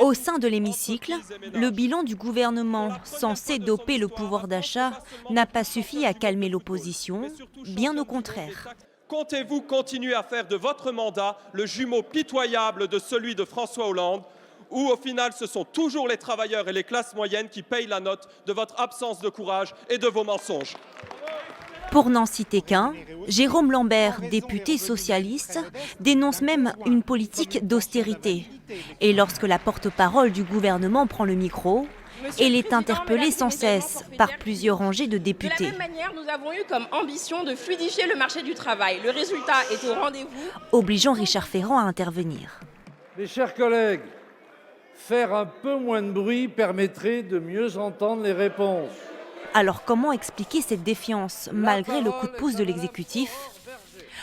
Au sein de l'hémicycle, le bilan du gouvernement, censé doper le pouvoir d'achat, n'a pas suffi à calmer l'opposition, bien au contraire. Comptez-vous continuer à faire de votre mandat le jumeau pitoyable de celui de François Hollande, où au final ce sont toujours les travailleurs et les classes moyennes qui payent la note de votre absence de courage et de vos mensonges? Pour n'en citer qu'un, Jérôme Lambert, député socialiste, dénonce même une politique d'austérité. Et lorsque la porte-parole du gouvernement prend le micro, elle est interpellée sans cesse par plusieurs rangées de députés. De la même manière, nous avons eu comme ambition de fluidifier le marché du travail. Le résultat est au rendez-vous. Obligeant Richard Ferrand à intervenir. Mes chers collègues, faire un peu moins de bruit permettrait de mieux entendre les réponses. Alors comment expliquer cette défiance malgré le coup de pouce de l'exécutif?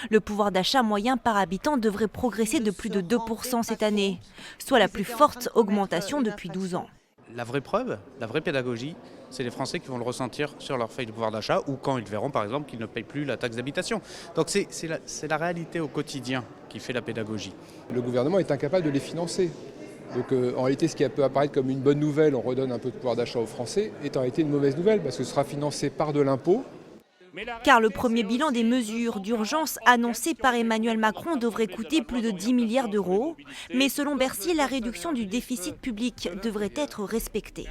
Le pouvoir d'achat moyen par habitant devrait progresser de plus de 2% cette année, soit la plus forte augmentation depuis 12 ans. La vraie preuve, la vraie pédagogie, c'est les Français qui vont le ressentir sur leur feuille de pouvoir d'achat ou quand ils verront par exemple qu'ils ne payent plus la taxe d'habitation. Donc c'est la réalité au quotidien qui fait la pédagogie. Le gouvernement est incapable de les financer. Donc en réalité, ce qui peut apparaître comme une bonne nouvelle, on redonne un peu de pouvoir d'achat aux Français, est en réalité une mauvaise nouvelle parce que ce sera financé par de l'impôt. Car le premier bilan des mesures d'urgence annoncées par Emmanuel Macron devrait coûter plus de 10 milliards d'euros. Mais selon Bercy, la réduction du déficit public devrait être respectée.